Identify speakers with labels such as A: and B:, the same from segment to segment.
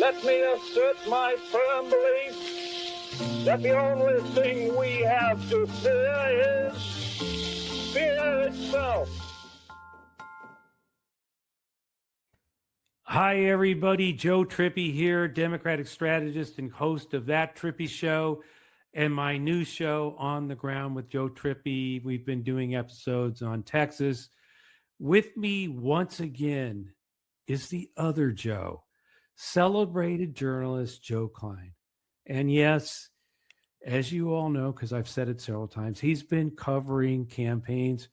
A: Let me assert my firm belief that the only thing we have to fear is fear itself.
B: Hi, everybody. Joe Trippi here, Democratic strategist and host of That Trippi Show and my new show, On the Ground with Joe Trippi. We've been doing episodes on Texas. With me once again is the other Joe, celebrated journalist Joe Klein. And yes, as you all know, because I've said it several times, he's been covering campaigns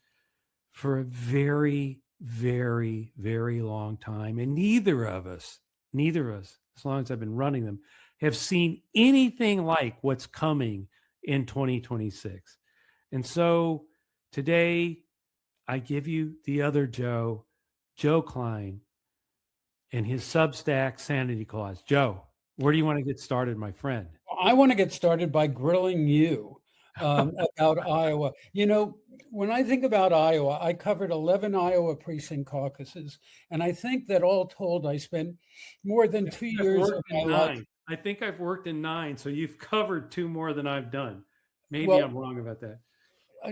B: for a very, very, very long time. And neither of us, as long as I've been running them, have seen anything like what's coming in 2026. And so today I give you the other Joe, Joe Klein, and his Substack Sanity Clause. Joe, where do you want to get started, my friend?
C: I want to get started by grilling you about Iowa. You know, when I think about Iowa, I covered 11 Iowa precinct caucuses, and I think that all told, I spent more than 2 years of my life.
B: I think I've worked in 9, so you've covered 2 more than I've done. Maybe
C: Well,
B: I'm wrong about that.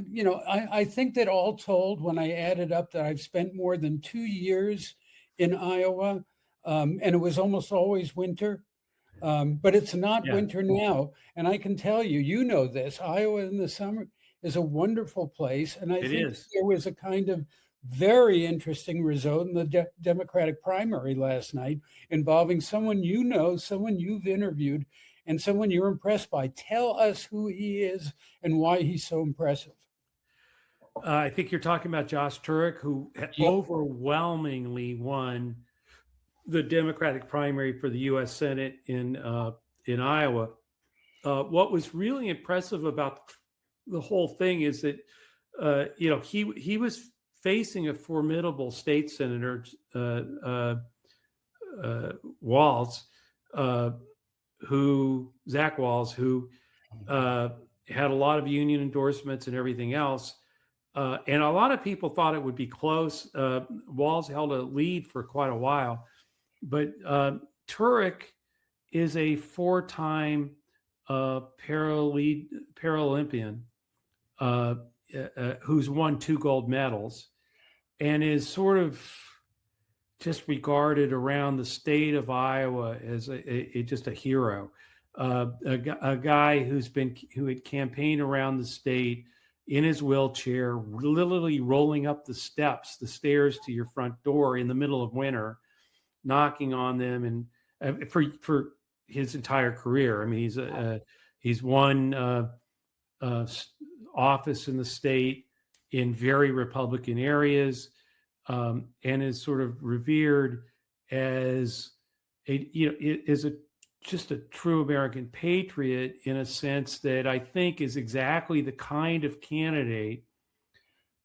C: You know, I think that all told, when I added up, that I've spent more than 2 years in Iowa, and it was almost always winter. But it's not winter now. And I can tell you, you know this, Iowa in the summer is a wonderful place. And I think there was a kind of very interesting result in the Democratic primary last night involving someone you know, someone you've interviewed, and someone you're impressed by. Tell us who he is and why he's so impressive.
B: I think you're talking about Josh Turek, who overwhelmingly won the Democratic primary for the U.S. Senate in Iowa. What was really impressive about the whole thing is that he was facing a formidable state senator, Zach Walz, who had a lot of union endorsements and everything else. And a lot of people thought it would be close. Walz held a lead for quite a while. But Turek is a 4-time Paralympian who's won 2 gold medals and is sort of just regarded around the state of Iowa as just a hero, a guy who had campaigned around the state in his wheelchair, literally rolling up the stairs to your front door in the middle of winter, knocking on them, and for his entire career. I mean, he's won office in the state in very Republican areas, and is sort of revered as just a true American patriot, in a sense that I think is exactly the kind of candidate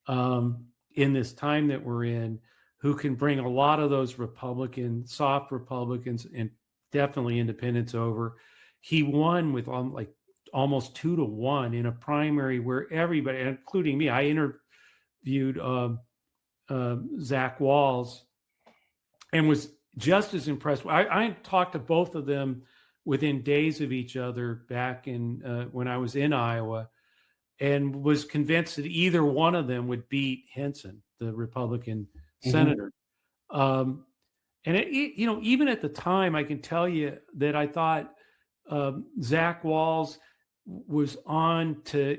B: in this time that we're in, who can bring a lot of those soft Republicans, and definitely independents over. He won with almost 2-1 in a primary where everybody, including me, I interviewed Zach Walz and was just as impressed. I talked to both of them within days of each other back in when I was in Iowa, and was convinced that either one of them would beat Henson, the Republican senator. And even at the time, I can tell you that I thought Zach Walz was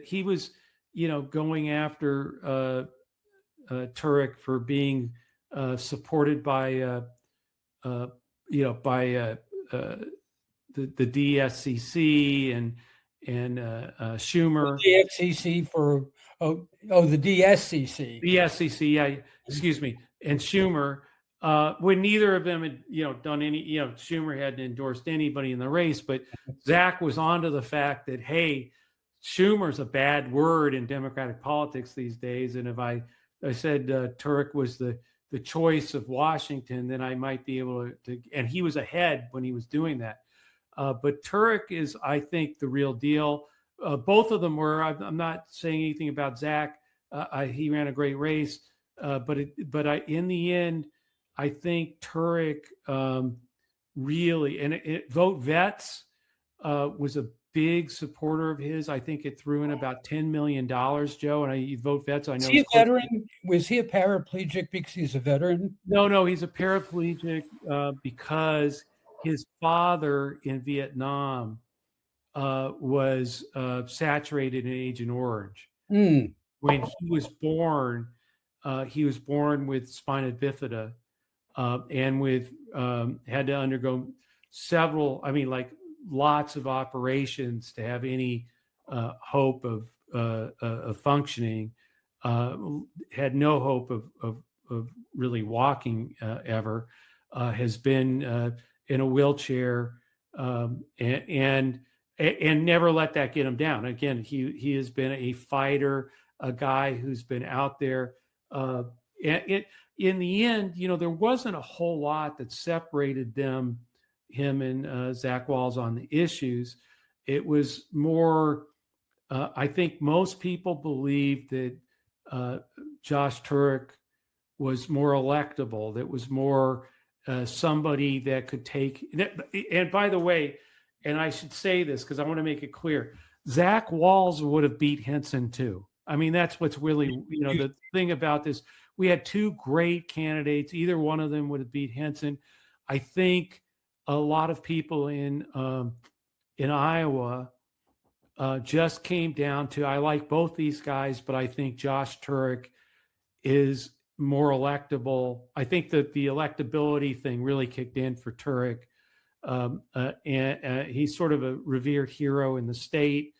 B: he was going after Turek for being supported by the DSCC and Schumer.
C: The DSCC for the DSCC.
B: DSCC, yeah, excuse me, and Schumer. When neither of them had done any, Schumer hadn't endorsed anybody in the race, but Zach was onto the fact that, hey, Schumer's a bad word in Democratic politics these days, and if I said Turek was the choice of Washington, then I might be able to, and he was ahead when he was doing that. But Turek is, I think, the real deal. Both of them were. I'm not saying anything about Zach. He ran a great race, but in the end, I think Turek really, and Vote Vets was a big supporter of his. I think it threw in about $10 million, Joe. And Vote Vets, I know.
C: Is he a veteran? Was he a paraplegic because he's a veteran?
B: No, he's a paraplegic because his father in Vietnam was saturated in Agent Orange.
C: Mm.
B: When he was born with spina bifida and with had to undergo several, lots of operations to have any hope of functioning. Had no hope of really walking ever. Has been in a wheelchair and never let that get him down. Again, he has been a fighter, a guy who's been out there. In the end, there wasn't a whole lot that separated him and Zach Walz on the issues. It was more, I think most people believed that Josh Turek was more electable, that was more somebody that could take, and by the way, and I should say this because I want to make it clear, Zach Walz would have beat Henson too. That's what's really, the thing about this. We had two great candidates. Either one of them would have beat Henson. I think a lot of people in Iowa just came down to, I like both these guys, but I think Josh Turek is more electable. I think that the electability thing really kicked in for Turek. And he's sort of a revered hero in the state.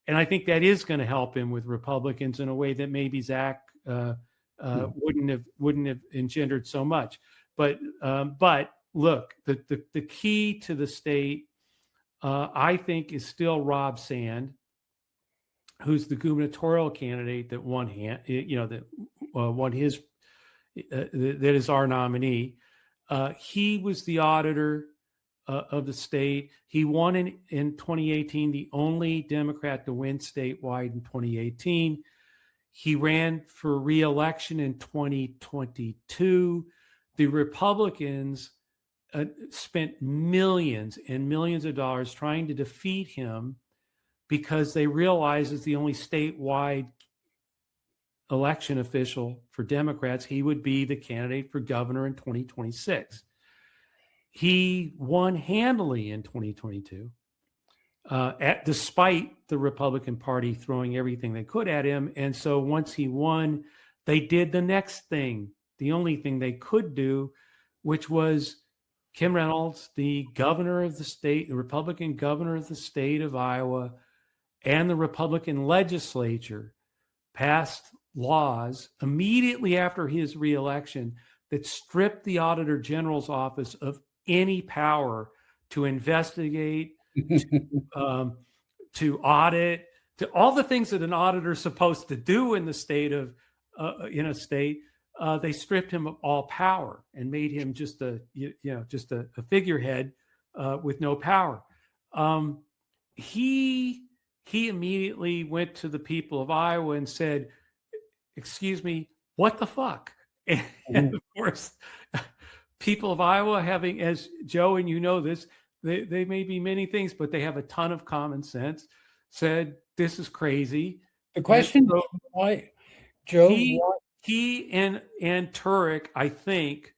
B: And I think that is going to help him with Republicans in a way that maybe Zach wouldn't have engendered so much. But look, the key to the state, I think, is still Rob Sand, who's the gubernatorial candidate that won his that is our nominee. He was the auditor of the state. He won in 2018, the only Democrat to win statewide in 2018. He ran for re-election in 2022. The Republicans spent millions and millions of dollars trying to defeat him because they realized as the only statewide election official for Democrats, he would be the candidate for governor in 2026. He won handily in 2022, despite the Republican Party throwing everything they could at him. And so once he won, they did the next thing, the only thing they could do, which was Kim Reynolds, the governor of the state, the Republican governor of the state of Iowa, and the Republican legislature passed laws immediately after his reelection that stripped the Auditor General's office of any power to investigate, to audit, to all the things that an auditor is supposed to do in the state of they stripped him of all power and made him just a figurehead with no power. He immediately went to the people of Iowa and said, "Excuse me, what the fuck?" And of course, people of Iowa, having, as Joe and you know this, they may be many things, but they have a ton of common sense, said, "This is crazy."
C: The question is why, Joe?
B: He and Turek, I think,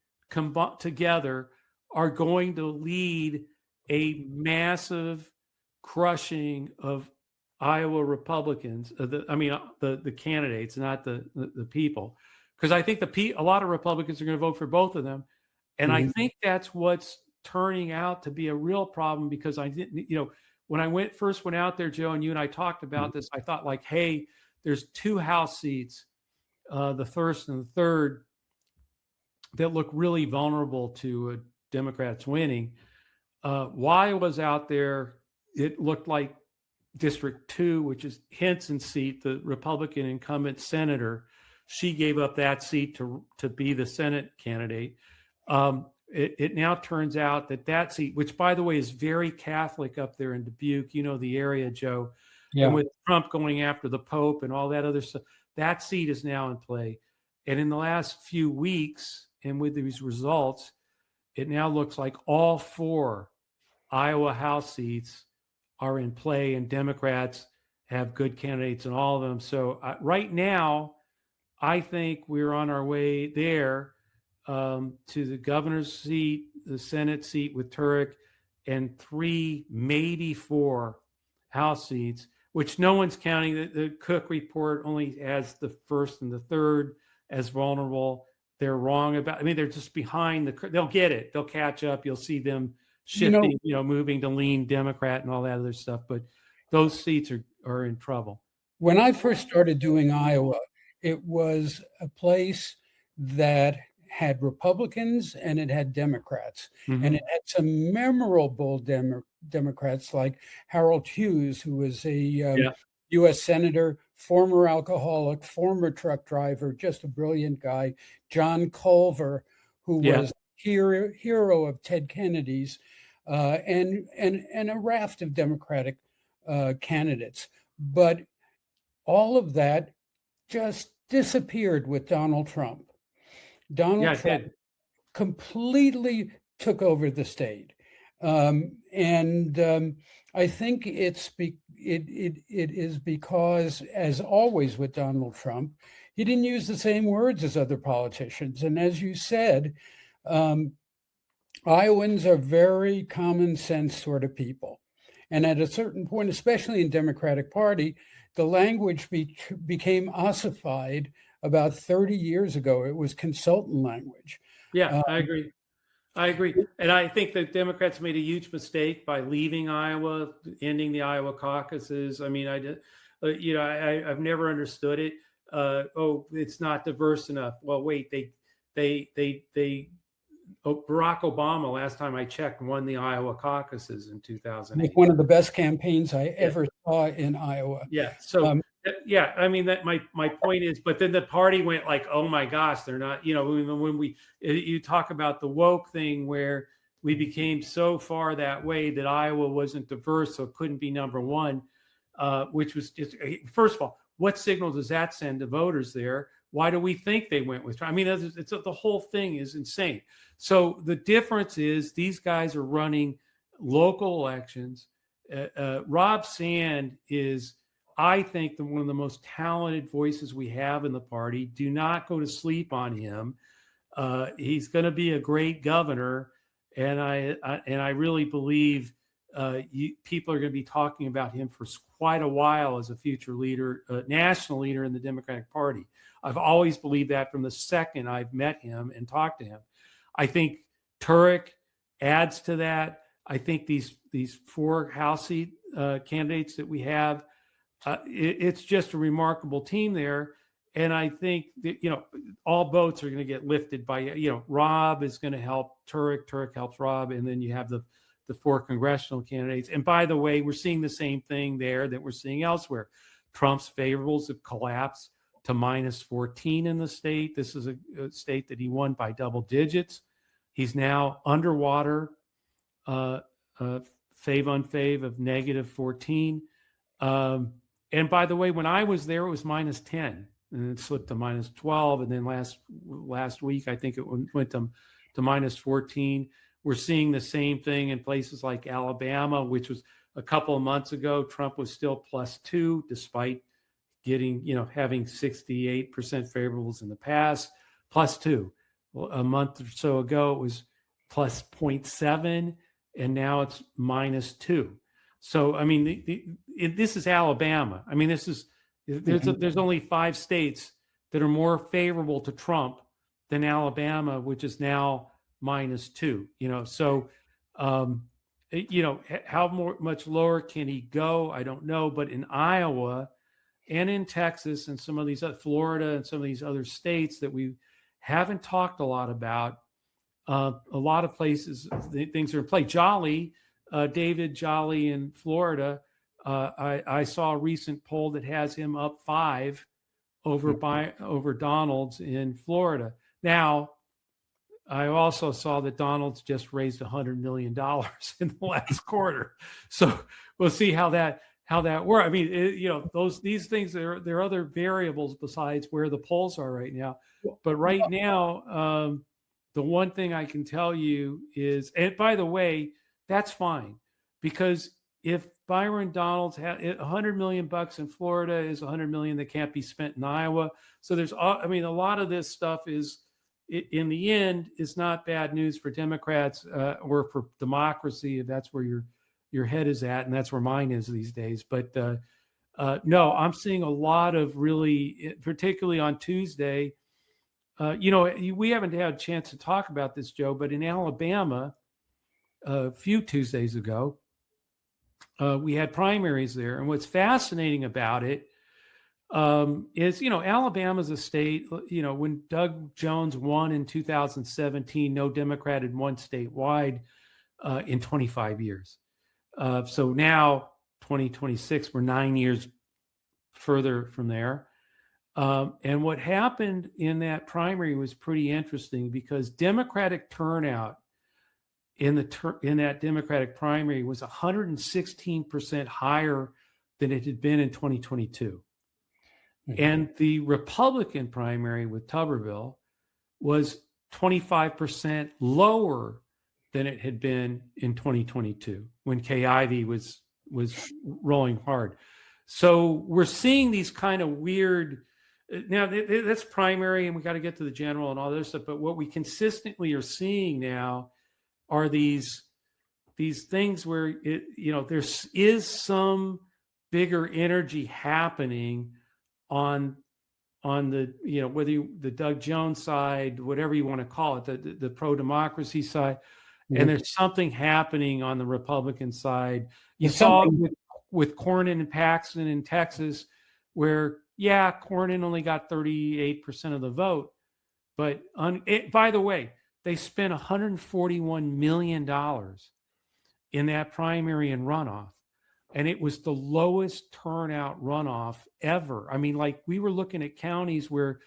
B: together are going to lead a massive crushing of Iowa Republicans. The candidates, not the people, because I think a lot of Republicans are going to vote for both of them, and I think that's what's turning out to be a real problem. Because I didn't, when I first went out there, Joe, and you and I talked about this, I thought like, hey, there's two House seats, the first and the third, that look really vulnerable to Democrats winning. While I was out there, it looked like District 2, which is Henson's seat, the Republican incumbent senator, she gave up that seat to be the Senate candidate. It now turns out that seat, which by the way is very Catholic up there in Dubuque, the area, Joe, and with Trump going after the Pope and all that other stuff, that seat is now in play. And in the last few weeks, and with these results, it now looks like all 4 Iowa House seats are in play, and Democrats have good candidates in all of them. So right now, I think we're on our way there to the governor's seat, the Senate seat with Turek, and 3, maybe 4 House seats, which no one's counting. The Cook report only has the first and the third as vulnerable. They're wrong about, I mean, they're just behind they'll get it. They'll catch up. You'll see them shifting, moving to lean Democrat and all that other stuff. But those seats are in trouble.
C: When I first started doing Iowa, it was a place that had Republicans and it had Democrats.
B: Mm-hmm.
C: And it had some memorable Democrats like Harold Hughes, who was a U.S. Senator, former alcoholic, former truck driver, just a brilliant guy. John Culver, who was hero of Ted Kennedy's, and a raft of Democratic candidates. But all of that just disappeared with Donald Trump. Donald Trump completely took over the state. And I think it is because, as always with Donald Trump, he didn't use the same words as other politicians. And as you said, Iowans are very common sense sort of people. And at a certain point, especially in Democratic Party, the language became ossified about 30 years ago. It was consultant language.
B: Yeah, I agree. And I think that Democrats made a huge mistake by leaving Iowa, ending the Iowa caucuses. I mean, I've never understood it. It's not diverse enough. Well, wait, Barack Obama, last time I checked, won the Iowa caucuses in 2008.
C: One of the best campaigns I ever saw in Iowa.
B: Yeah. So, I mean, that my point is, but then the party went like, oh my gosh, they're not, when you talk about the woke thing where we became so far that way that Iowa wasn't diverse, so it couldn't be number one, which was just, first of all, what signal does that send to voters there? Why do we think they went with Trump? I mean, the whole thing is insane. So the difference is these guys are running local elections. Rob Sand is, I think, one of the most talented voices we have in the party. Do not go to sleep on him. He's going to be a great governor, and I really believe people are going to be talking about him for quite a while as a future leader, national leader in the Democratic Party. I've always believed that from the second I've met him and talked to him. I think Turek adds to that. I think these 4 House seat candidates that we have, it's just a remarkable team there. And I think that, all boats are going to get lifted by, Rob is going to help Turek helps Rob. And then you have the 4 congressional candidates. And by the way, we're seeing the same thing there that we're seeing elsewhere. Trump's favorables have collapsed to -14 in the state. This is a state that he won by double digits. He's now underwater, fave unfave of -14. And by the way, when I was there, it was -10, and it slipped to -12. And then last week, I think it went to -14. We're seeing the same thing in places like Alabama, which was a couple of months ago. Trump was still +2, despite getting, having 68% favorables in the past, +2. A month or so ago, it was +0.7, and now it's -2. So, I mean, this is Alabama. I mean, there's only 5 states that are more favorable to Trump than Alabama, which is now -2. So, how much lower can he go? I don't know. But in Iowa and in Texas and some of these, Florida and some of these other states that we haven't talked a lot about, a lot of places, things are in play. David Jolly in Florida, I saw a recent poll that has him up 5 over Donald's in Florida. Now, I also saw that Donald's just raised $100 million in the last quarter. So we'll see how that works. I mean, these things, there are other variables besides where the polls are right now. But right now, the one thing I can tell you is, and by the way, that's fine, because if Byron Donalds had $100 million in Florida is $100 million that can't be spent in Iowa. So there's, I mean, a lot of this stuff is, in the end, is not bad news for Democrats or for democracy, if that's where your head is at, and that's where mine is these days. But no, I'm seeing a lot of really, particularly on Tuesday. We haven't had a chance to talk about this, Joe, but in Alabama, a few Tuesdays ago, we had primaries there. And what's fascinating about it is, Alabama's a state, when Doug Jones won in 2017, no Democrat had won statewide in 25 years. So now 2026, we're 9 years further from there. And what happened in that primary was pretty interesting, because Democratic turnout in that Democratic primary was 116% higher than it had been in 2022. Mm-hmm. And the Republican primary with Tuberville was 25% lower than it had been in 2022 when Kay Ivey was rolling hard. So we're seeing these kind of weird. Now, that's primary, and we got to get to the general and all this stuff. But what we consistently are seeing now are these things where there is some bigger energy happening on the whether the Doug Jones side, whatever you want to call it, the pro-democracy side, mm-hmm. and there's something happening on the Republican side. You saw with Cornyn and Paxton in Texas, where Cornyn only got 38% of the vote, but by the way, they spent $141 million in that primary and runoff, and it was the lowest turnout runoff ever. I mean, like, we were looking at counties where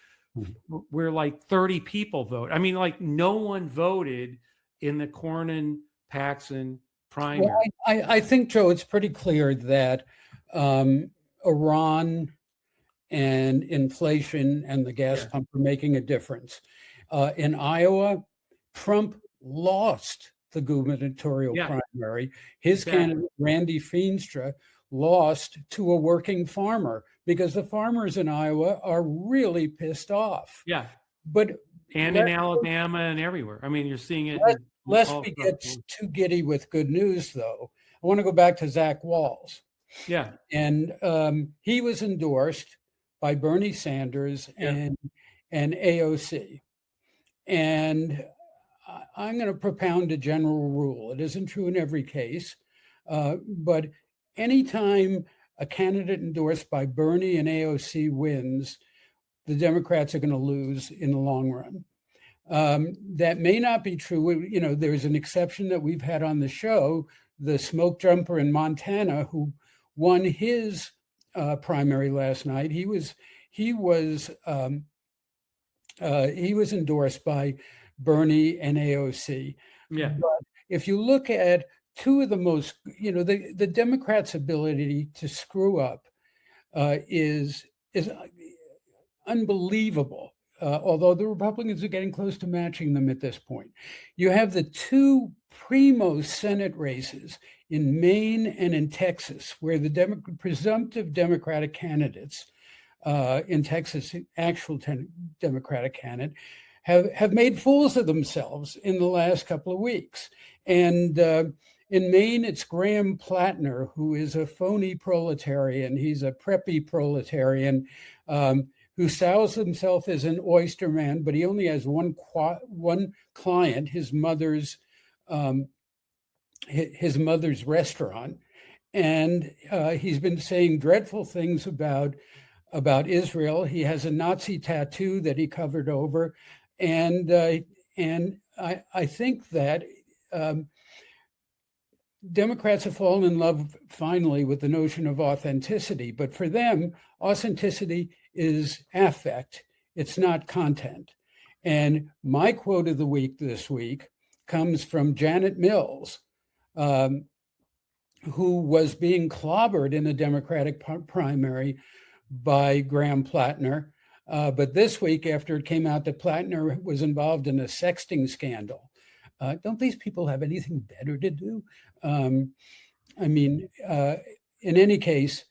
B: like 30 people vote. I mean, like, no one voted in the Cornyn Paxton primary.
C: Well, I think, Joe, it's pretty clear that Iran and inflation and the gas pump are making a difference. In Iowa, Trump lost the gubernatorial primary. His candidate, Randy Feenstra, lost to a working farmer, because the farmers in Iowa are really pissed off.
B: Yeah.
C: And
B: in Alabama and everywhere. I mean, you're seeing it.
C: Lest we get too giddy with good news, though, I want to go back to Zach Walz.
B: Yeah.
C: And he was endorsed by Bernie Sanders and AOC. And I'm going to propound a general rule. It isn't true in every case, but anytime a candidate endorsed by Bernie and AOC wins, the Democrats are going to lose in the long run. That may not be true. There's an exception that we've had on the show, the smoke jumper in Montana, who won his primary last night. He was endorsed by Bernie and AOC.
B: Yeah.
C: But if you look at two of the most, the Democrats' ability to screw up is unbelievable. Although the Republicans are getting close to matching them at this point. You have the two primo Senate races in Maine and in Texas, where the presumptive Democratic candidates in Texas, actual Democratic candidate, have made fools of themselves in the last couple of weeks. And in Maine, it's Graham Platner, who is a phony proletarian. He's a preppy proletarian who styles himself as an oyster man, but he only has one client, his mother's restaurant. And he's been saying dreadful things about Israel. He has a Nazi tattoo that he covered over. And I think that Democrats have fallen in love finally with the notion of authenticity. But for them, authenticity is affect. It's not content. And my quote of the week this week comes from Janet Mills, who was being clobbered in a Democratic primary by Graham Platner. But this week, after it came out that Platner was involved in a sexting scandal, don't these people have anything better to do? In any case,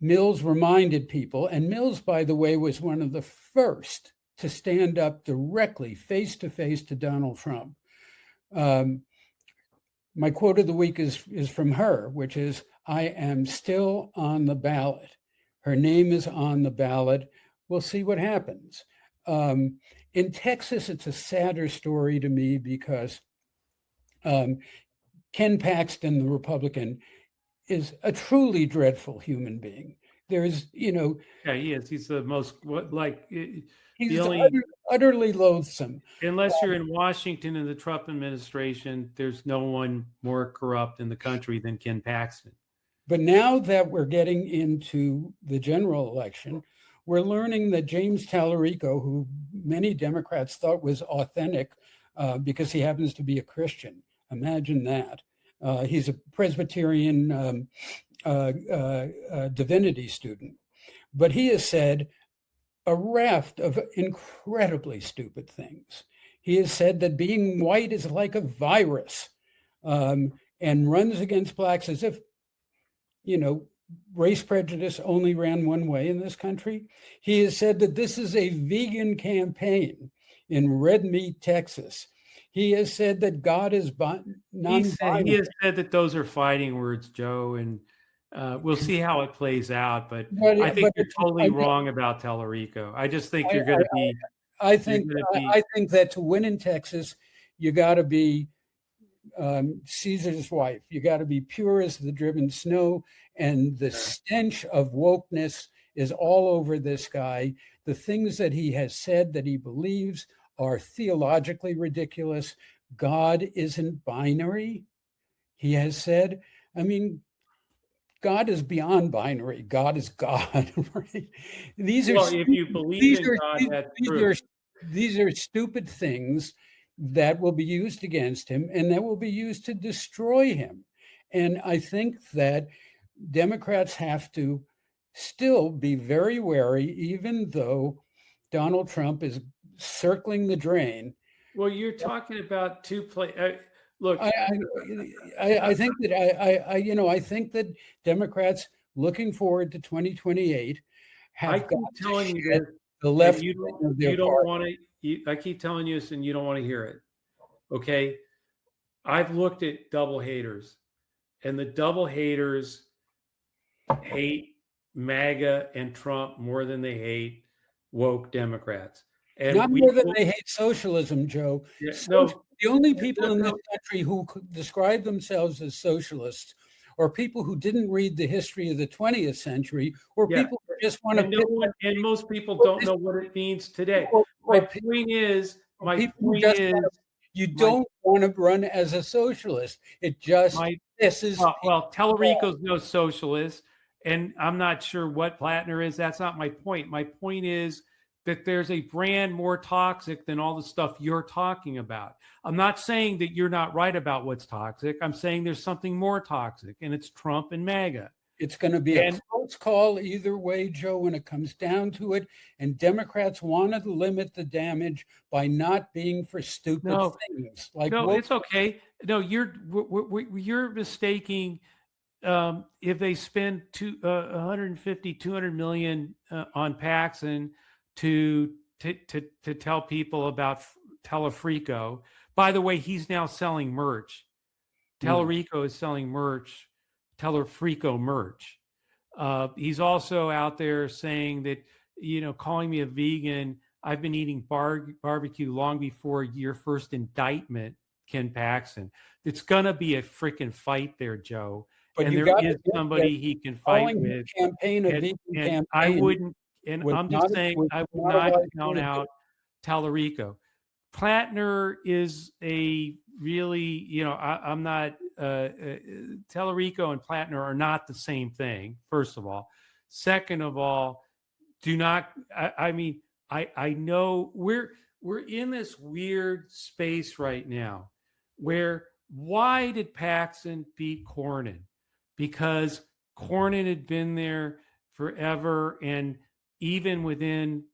C: Mills reminded people, and Mills, by the way, was one of the first to stand up directly, face to face to Donald Trump. My quote of the week is from her, which is, "I am still on the ballot. Her name is on the ballot. We'll see what happens." In Texas, it's a sadder story to me because Ken Paxton, the Republican, is a truly dreadful human being. There's,
B: Yeah, he is. He's the most
C: he's
B: only,
C: utterly loathsome.
B: unless you're in Washington in the Trump administration, there's no one more corrupt in the country than Ken Paxton.
C: But now that we're getting into the general election, we're learning that James Talarico, who many Democrats thought was authentic because he happens to be a Christian. Imagine that. He's a Presbyterian divinity student. But he has said a raft of incredibly stupid things. He has said that being white is like a virus and runs against blacks as if, race prejudice only ran one way in this country. He has said that this is a vegan campaign in Red Meat, Texas. He has said that God is non-binary.
B: He has said that those are fighting words, Joe, and we'll see how it plays out. But I think you're totally wrong about Talarico. I just think you're going to be.
C: I think that to win in Texas, you got to be Caesar's wife. You got to be pure as the driven snow, and the stench of wokeness is all over this guy. The things that he has said that he believes are theologically ridiculous. God isn't binary, he has said. God is beyond binary. God is God, right?
B: If you believe in God, that's true.
C: These are stupid things that will be used against him and that will be used to destroy him. And I think that Democrats have to still be very wary, even though Donald Trump is circling the drain.
B: Well, you're talking about look,
C: I think that I think that Democrats looking forward to 2028 have got
B: telling you this,
C: the left.
B: You don't want to. I keep telling you this, and you don't want to hear it. Okay, I've looked at double haters, and the double haters hate MAGA and Trump more than they hate woke Democrats. And
C: not more than they hate socialism, Joe.
B: Yeah,
C: the only people in this country who describe themselves as socialists or people who didn't read the history of the 20th century or people who just want to...
B: And most people don't know what it means today. My point is...
C: You don't want to run as a socialist. It just pisses...
B: Well, Talarico's no socialist, and I'm not sure what Platner is. That's not my point. My point is that there's a brand more toxic than all the stuff you're talking about. I'm not saying that you're not right about what's toxic. I'm saying there's something more toxic, and it's Trump and MAGA.
C: It's going to be a close call either way, Joe, when it comes down to it. And Democrats want to limit the damage by not being for stupid things.
B: It's okay. No, you're mistaking. If they spend 150, 200 million on Paxton to tell people about Talarico. By the way, he's now selling merch. Talarico is selling merch, Talarico merch. He's also out there saying that, calling me a vegan. I've been eating barbecue long before your first indictment, Ken Paxton. It's going to be a freaking fight there, Joe. But and there is somebody he can fight with. And I wouldn't. And I'm just saying, I would not count out Talarico. Platner is a really, I'm not, Talarico and Platner are not the same thing, first of all. Second of all, do not, I know we're in this weird space right now where why did Paxton beat Cornyn? Because Cornyn had been there forever, and even within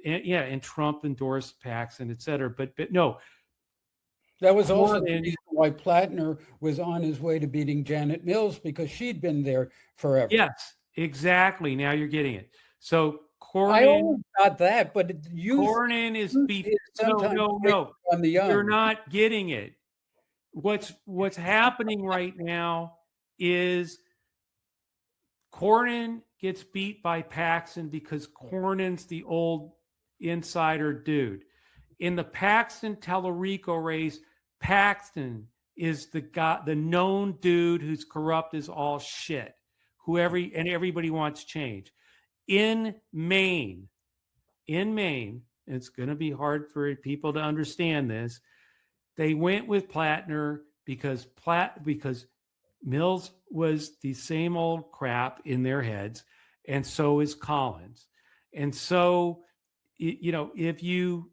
B: and Trump endorsed Paxton, et cetera. But no,
C: that was also the reason why Platner was on his way to beating Janet Mills, because she'd been there forever.
B: Yes, exactly. Now you're getting it. So
C: I always got that, but
B: Cornyn is beef. No.
C: On the young.
B: You're not getting it. What's happening right now is Cornyn gets beat by Paxton because Cornyn's the old insider dude. In the Paxton Talarico race, Paxton is the known dude who's corrupt as all shit. And everybody wants change. In Maine, it's going to be hard for people to understand this. They went with Platner because Mills was the same old crap in their heads, and so is Collins. And so, if you,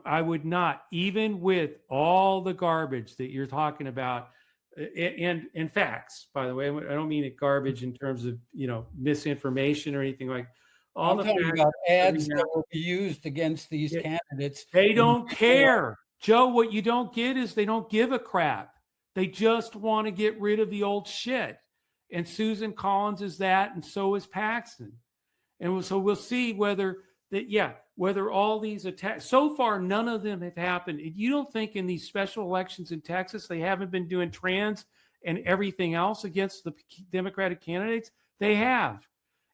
B: I would not, even with all the garbage that you're talking about, and facts, by the way, I don't mean it garbage in terms of, misinformation or anything like.
C: I'm talking about ads that will be used against these candidates.
B: They don't care. Joe, what you don't get is they don't give a crap. They just want to get rid of the old shit. And Susan Collins is that, and so is Paxton. And so we'll see whether all these attacks, so far, none of them have happened. You don't think in these special elections in Texas, they haven't been doing trans and everything else against the Democratic candidates? They have.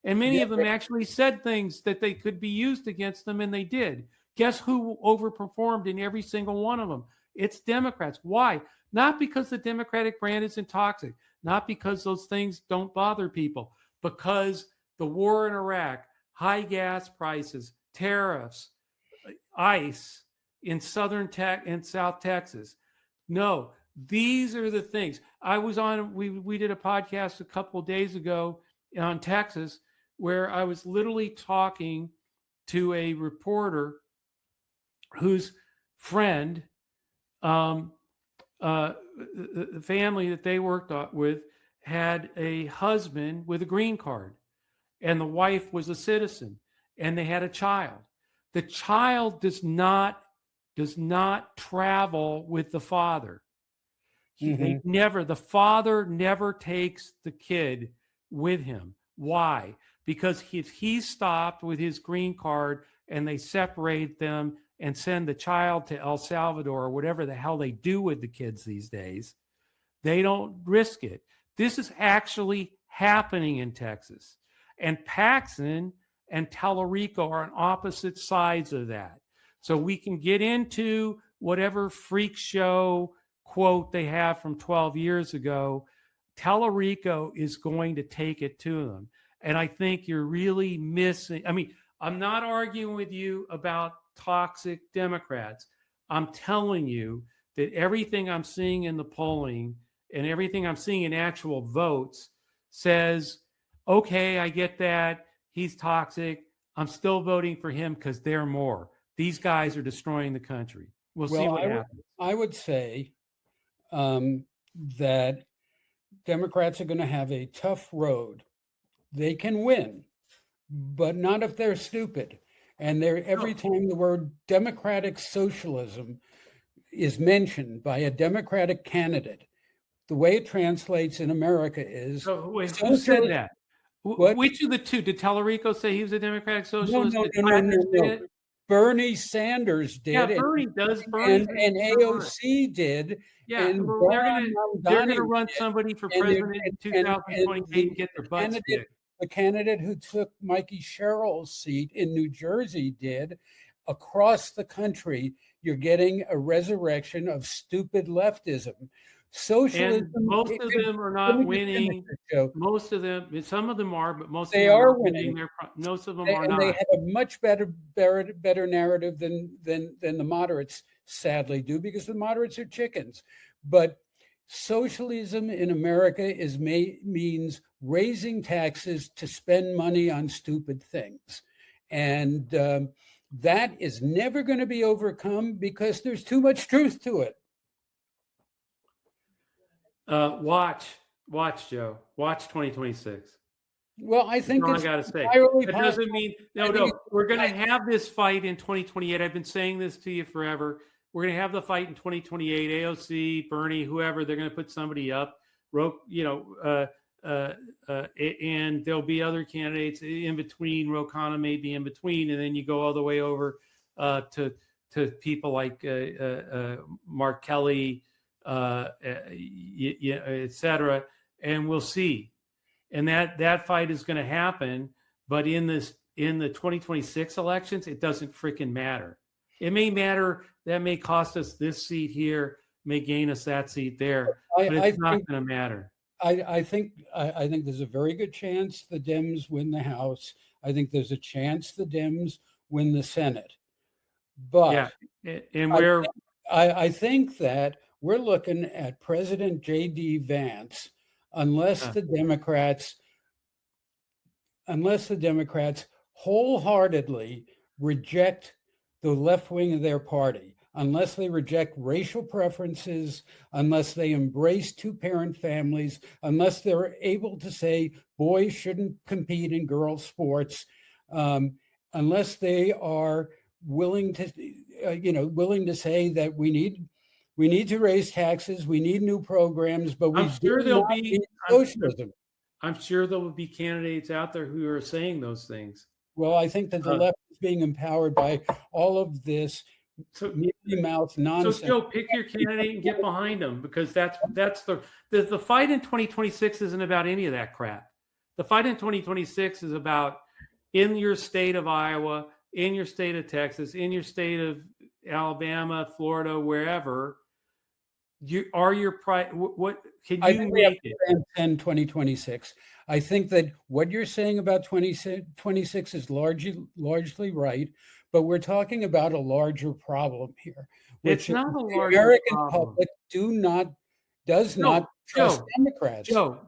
B: And many of them actually said things that they could be used against them, and they did. Guess who overperformed in every single one of them? It's Democrats. Why? Not because the Democratic brand isn't toxic, not because those things don't bother people, because the war in Iraq, high gas prices, tariffs, ICE in South Texas. No, these are the things. We did a podcast a couple of days ago on Texas where I was literally talking to a reporter whose friend, the family that they worked with, had a husband with a green card, and the wife was a citizen, and they had a child. The child does not travel with the father. The father never takes the kid with him. Why? Because if he stopped with his green card and they separate them and send the child to El Salvador or whatever the hell they do with the kids these days, they don't risk it. This is actually happening in Texas. And Paxton and Talarico are on opposite sides of that. So we can get into whatever freak show quote they have from 12 years ago. Talarico is going to take it to them. And I think you're really missing. I mean, I'm not arguing with you about toxic Democrats. I'm telling you that everything I'm seeing in the polling and everything I'm seeing in actual votes says, okay, I get that. He's toxic. I'm still voting for him because they're more. These guys are destroying the country. We'll see what happens.
C: I would say that Democrats are going to have a tough road. They can win, but not if they're stupid. And every time the word democratic socialism is mentioned by a Democratic candidate, the way it translates in America is...
B: So wait, who said that? Which of the two? Did Talarico say he was a democratic socialist?
C: No. Bernie Sanders did.
B: Yeah, Bernie does.
C: And AOC did.
B: Yeah,
C: and
B: they're going to run somebody for president in 2028 and get their butts kicked.
C: The candidate who took Mikey Sherrill's seat in New Jersey did. Across the country, you're getting a resurrection of stupid leftism. Socialism.
B: And most of them are not winning. Most of them, some of them are, but most
C: they
B: of them
C: are winning.
B: Most of them are not.
C: They have a much better narrative than the moderates sadly do, because the moderates are chickens. But socialism in America means raising taxes to spend money on stupid things, and that is never going to be overcome because there's too much truth to it.
B: Watch, Joe. Watch 2026.
C: Well, I think
B: That's all
C: it's
B: I got to say.
C: entirely
B: That
C: possible.
B: doesn't mean
C: I think
B: no.
C: it's-
B: We're going to have this fight in 2028. I've been saying this to you forever. We're going to have the fight in 2028. AOC, Bernie, whoever, they're going to put somebody up. And there'll be other candidates in between. Ro Khanna may be in between, and then you go all the way over to people like Mark Kelly, et cetera, and we'll see. And that fight is going to happen, but in the 2026 elections, it doesn't freaking matter. It may matter. That may cost us this seat here, may gain us that seat there, but it's not going to matter.
C: I think there's a very good chance the Dems win the House. I think there's a chance the Dems win the Senate. But
B: yeah, and
C: I think that we're looking at President J.D. Vance, unless the Democrats wholeheartedly reject the left wing of their party, unless they reject racial preferences, unless they embrace two-parent families, unless they're able to say boys shouldn't compete in girls' sports, unless they are willing to say that we need to raise taxes, we need new programs, but
B: I'm sure there'll be
C: socialism.
B: I'm sure there will be candidates out there who are saying those things.
C: Well, I think that the left is being empowered by all of this mealy-mouthed nonsense.
B: So Joe, pick your candidate and get behind them, because that's the fight in 2026 isn't about any of that crap. The fight in 2026 is about, in your state of Iowa, in your state of Texas, in your state of Alabama, Florida, wherever, what can you make it?
C: In 2026, I think that what you're saying about 2026 is largely right, but we're talking about a larger problem here.
B: It's not a larger
C: American
B: problem.
C: public does not trust Democrats.
B: Joe,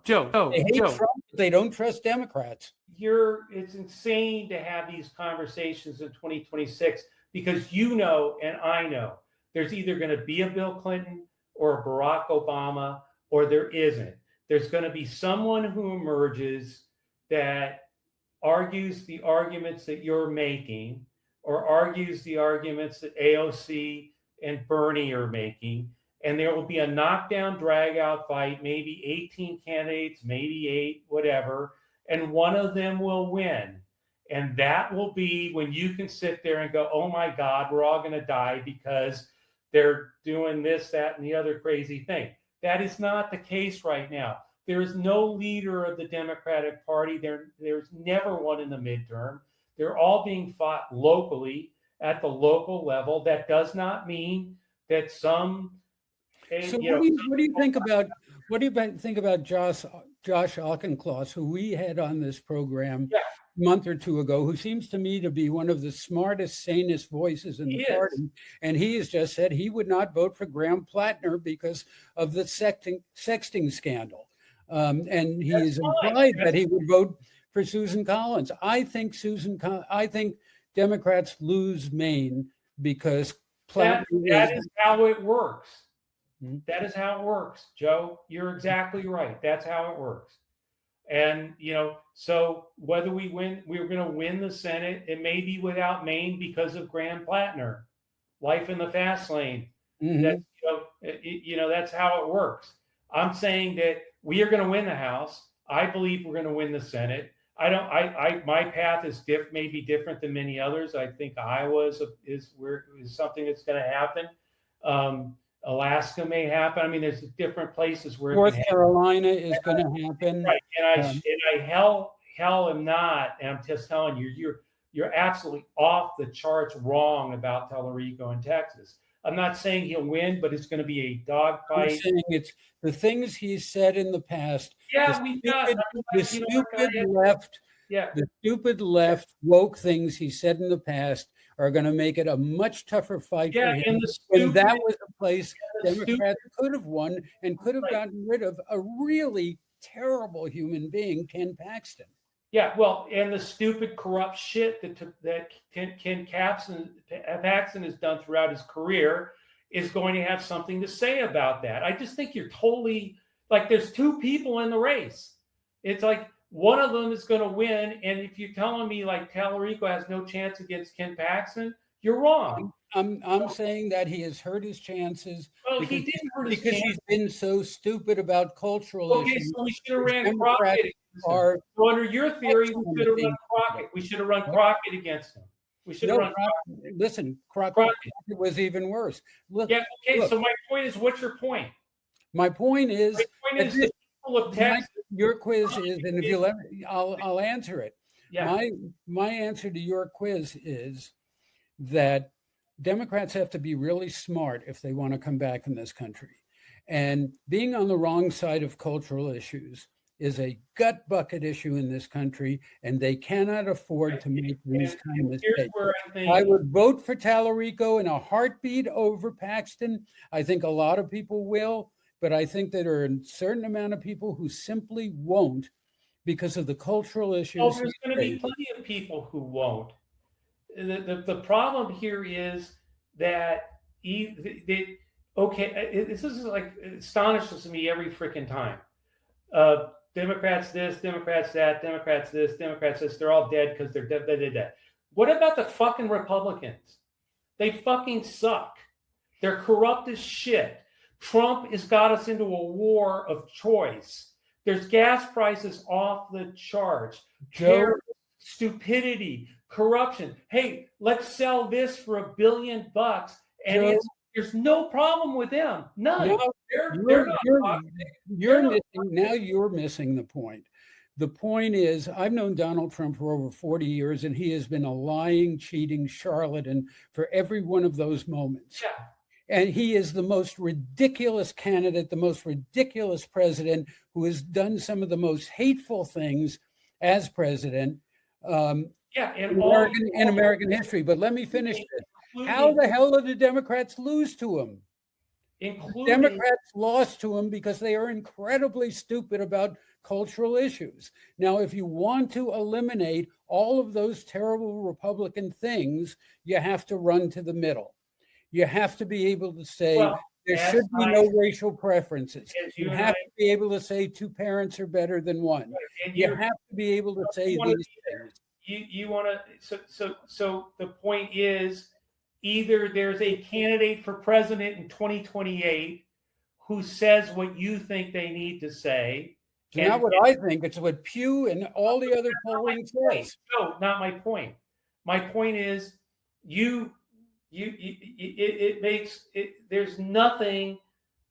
C: they hate Trump, but they don't trust Democrats.
B: It's insane to have these conversations in 2026, because you know and I know there's either going to be a Bill Clinton or a Barack Obama, or there isn't. There's going to be someone who emerges that argues the arguments that you're making, or argues the arguments that AOC and Bernie are making, and there will be a knockdown, drag-out fight, maybe 18 candidates, maybe 8, whatever, and one of them will win. And that will be when you can sit there and go, oh my God, we're all going to die because they're doing this, that, and the other crazy thing. That is not the case right now. There is no leader of the Democratic Party. There's never one in the midterm. They're all being fought locally at the local level. That does not mean that some.
C: So what do you think about Josh Auchincloss, who we had on this program a month or two ago, who seems to me to be one of the smartest, sanest voices in the party, and he has just said he would not vote for Graham Platner because of the sexting scandal, and he has implied that he would vote for Susan Collins. I think Democrats lose Maine because Platner.
B: That is how it works. That is how it works, Joe. You're exactly right. That's how it works. And, so whether we win, we're going to win the Senate. It may be without Maine because of Graham Platner, life in the fast lane. That's, that's how it works. I'm saying that we are going to win the House. I believe we're going to win the Senate. My path is maybe different than many others. I think Iowa is something that's going to happen. Alaska may happen. I mean, there's different places where
C: North Carolina is going to happen.
B: Right, and I hell am not. And I'm just telling you, you're absolutely off the charts wrong about Talarico in Texas. I'm not saying he'll win, but it's going to be a dogfight.
C: I'm saying it's the things he's said in the past. The stupid left woke things he said in the past are going to make it a much tougher fight for him. And that was a place Democrats could have won and could have gotten rid of a really terrible human being, Ken Paxton.
B: Yeah, well, and the stupid, corrupt shit that Ken Paxton has done throughout his career is going to have something to say about that. I just think you're totally, there's two people in the race. It's like one of them is going to win. And if you're telling me like Talarico has no chance against Ken Paxton, you're wrong.
C: I'm saying that he has hurt his chances.
B: Well,
C: because,
B: he didn't hurt his
C: because
B: chances.
C: he's been so stupid about cultural
B: Okay,
C: issues.
B: so we should have ran
C: Democrats
B: Crockett against him.
C: are
B: So under your theory, we should have run
C: excellent.
B: Crockett. We should have run Crockett against him. We should have
C: No,
B: run Crockett.
C: listen, Crockett was even worse. Look,
B: Yeah, okay,
C: look,
B: so my point is, what's your point?
C: my point is,
B: My point is the people of Texas.
C: your quiz is, and if you let me, I'll answer it.
B: Yeah.
C: My answer to your quiz is that Democrats have to be really smart if they want to come back in this country. And being on the wrong side of cultural issues is a gut bucket issue in this country, and they cannot afford to make these kind of mistakes.
B: Where
C: I would vote for Talarico in a heartbeat over Paxton. I think a lot of people will, but I think that there are a certain amount of people who simply won't because of the cultural issues.
B: Oh, there's going to be plenty of people who won't. The problem here is that this is like, it astonishes me every freaking time. Democrats this, Democrats that, Democrats this, Democrats this. They're all dead because they're dead. What about the fucking Republicans? They fucking suck. They're corrupt as shit. Trump has got us into a war of choice. There's gas prices off the charts.
C: Joe,
B: stupidity, corruption. Hey, let's sell this for $1 billion, and there's no problem with them. None.
C: No, you're missing the point. The point is, I've known Donald Trump for over 40 years, and he has been a lying, cheating charlatan for every one of those moments.
B: Yeah.
C: And he is the most ridiculous candidate, the most ridiculous president who has done some of the most hateful things as president in American history. But let me finish this. How the hell did the Democrats lose to him? Democrats lost to him because they are incredibly stupid about cultural issues. Now, if you want to eliminate all of those terrible Republican things, you have to run to the middle. You have to be able to say there should be no racial preferences. You have to be able to say two parents are better than one. You have to be able to say these things.
B: You want to. So the point is, either there's a candidate for president in 2028 who says what you think they need to say.
C: It's not what I think. It's what Pew and all the other polling says.
B: No, not my point. My point is, there's nothing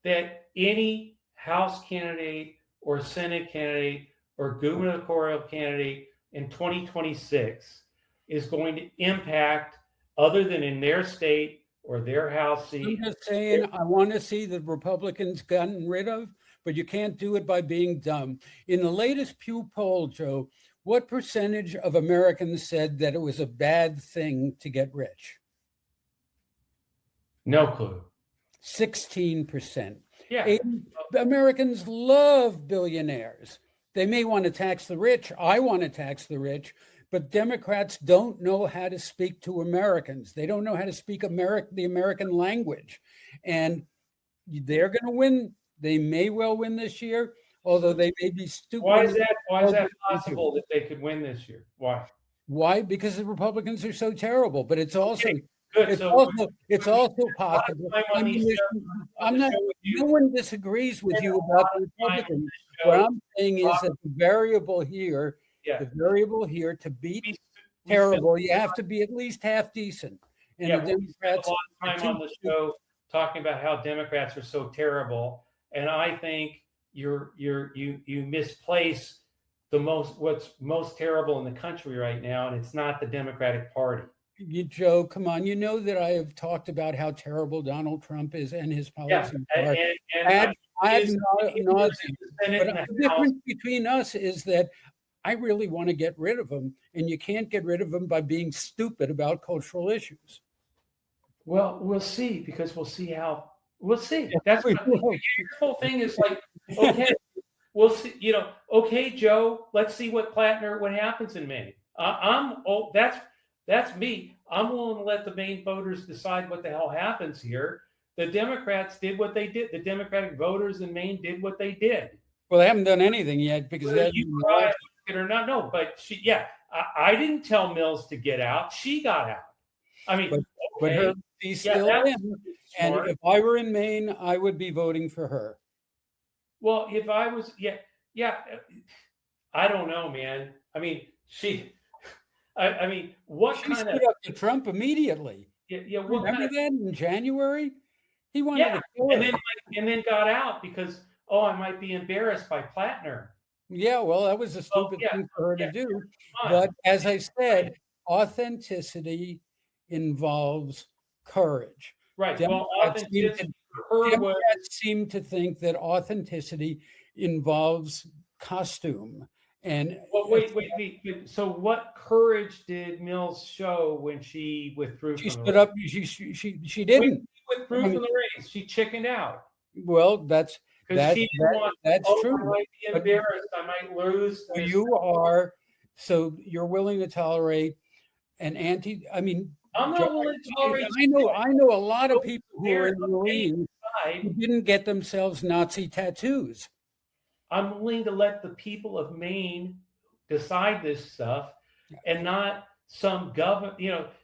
B: that any House candidate or Senate candidate or gubernatorial candidate in 2026 is going to impact other than in their state or their House seat.
C: I'm just saying, I want to see the Republicans gotten rid of, but you can't do it by being dumb. In the latest Pew poll, Joe, what percentage of Americans said that it was a bad thing to get rich?
B: No clue.
C: 16%.
B: Yeah.
C: Americans love billionaires. They may want to tax the rich. I want to tax the rich, but Democrats don't know how to speak to Americans. They don't know how to speak the American language. And they're going to win. They may well win this year, although they may be stupid.
B: Why is that possible that they could win this year? Why?
C: Why? Because the Republicans are so terrible. But it's also
B: good.
C: It's also possible. No one disagrees with you about the Republicans. What I'm saying is that the variable here to beat terrible, you have to be at least half decent. And the Democrats
B: a lot of time on the show talking about how Democrats are so terrible, and I think you misplace what's most terrible in the country right now, and it's not the Democratic Party.
C: Joe, come on. You know that I have talked about how terrible Donald Trump is and his policies are. But the difference between us is that I really want to get rid of him, and you can't get rid of him by being stupid about cultural issues.
B: Well, we'll see, because we'll see. That's the whole thing is like, okay, we'll see. Okay, Joe, let's see what happens in Maine. That's me. I'm willing to let the Maine voters decide what the hell happens here. The Democrats did what they did. The Democratic voters in Maine did what they did.
C: Well, they haven't done anything yet because
B: it or not. No, but I didn't tell Mills to get out. She got out. I mean,
C: but she's still in. And if I were in Maine, I would be voting for her.
B: Well, if I was, I don't know, man. I mean, I mean, what
C: she
B: kind
C: stood up to Trump immediately?
B: Yeah,
C: what remember that in January? He wanted to kill her.
B: And then got out because I might be embarrassed by Platner.
C: Yeah, well, that was a stupid thing for her to do. But as I said, authenticity involves courage.
B: Right.
C: Democrats seem to think that authenticity involves costume. And
B: wait. So what courage did Mills show when she withdrew?
C: She stood up. She didn't.
B: She withdrew from the race. She chickened out.
C: Well, that's true.
B: I might be embarrassed. I might lose.
C: So you're willing to tolerate an anti. I mean,
B: I'm not willing to tolerate.
C: I know a lot of people who are in the Marines who didn't get themselves Nazi tattoos.
B: I'm willing to let the people of Maine decide this stuff, and not some government.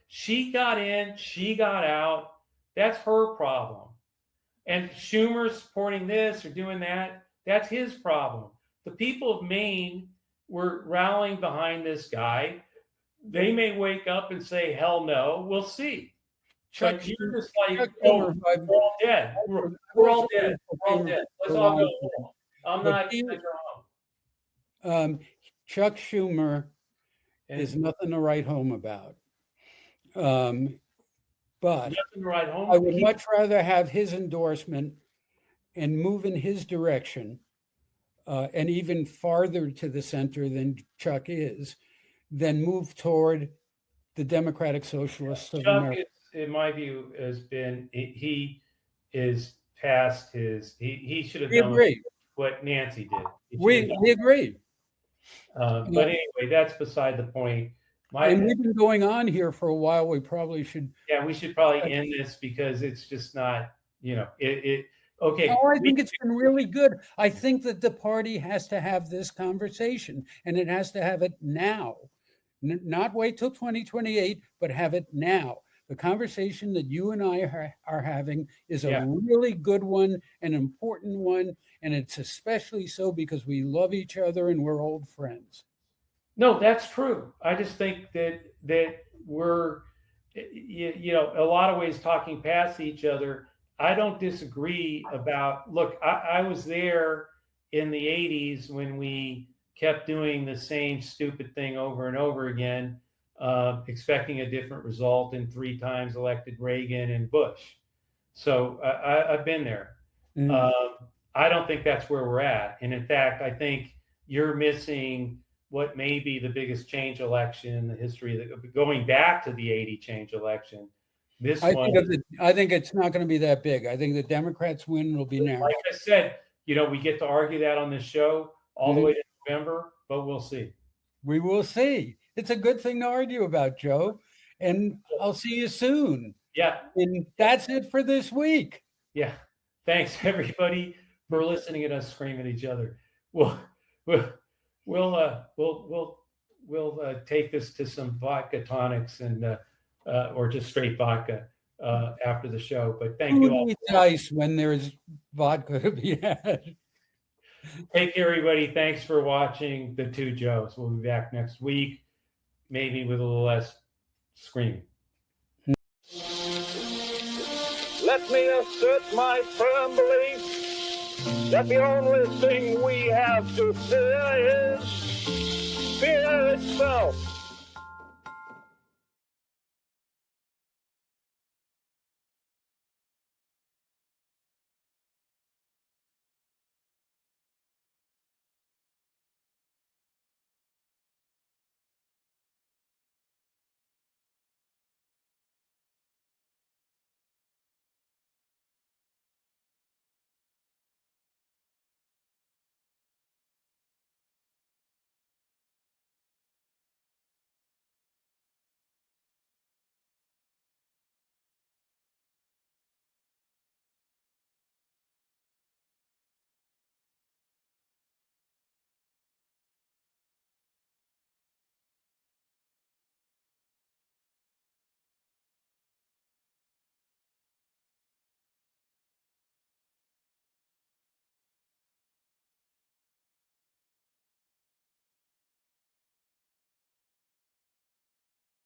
B: She got in, she got out. That's her problem. And Schumer supporting this or doing that, that's his problem. The people of Maine were rallying behind this guy. They may wake up and say, hell no, we'll see. But you're just like, we're all dead. We're all dead. We're all dead. Let's all go home. I'm not even home.
C: Chuck Schumer is nothing to write home about. But I would much rather have his endorsement and move in his direction, and even farther to the center than Chuck is, than move toward the Democratic Socialists of America.
B: In my view, he is past his. He should have done what Nancy did.
C: We agree.
B: But anyway, that's beside the point.
C: And we've been going on here for a while. We probably should.
B: Yeah, we should probably end this because it's just not, okay.
C: No, I think it's been really good. I think that the party has to have this conversation, and it has to have it now. Not wait till 2028, but have it now. The conversation that you and I are having is a really good one, an important one, and it's especially so because we love each other and we're old friends.
B: No, that's true. I just think that we're, a lot of ways talking past each other. I don't disagree about, look, I was there in the 80s when we kept doing the same stupid thing over and over again, expecting a different result, and 3 times elected Reagan and Bush. So I've been there. Mm-hmm. I don't think that's where we're at. And in fact, I think you're missing what may be the biggest change election in the history of going back to the 80 change election.
C: I think it's not going to be that big. I think the Democrats win will be narrow.
B: Like I said, we get to argue that on this show all the way to November, but we'll see.
C: We will see. It's a good thing to argue about, Joe. And I'll see you soon.
B: Yeah.
C: And that's it for this week.
B: Yeah. Thanks everybody for listening to us scream at each other. We'll take this to some vodka tonics and or just straight vodka after the show. But thank you all.
C: Nice when there's vodka to be had.
B: Take care, everybody. Thanks for watching The Two Joes. We'll be back next week, maybe with a little less screaming.
A: Let me assert my firm belief that the only thing we have to fear is fear itself.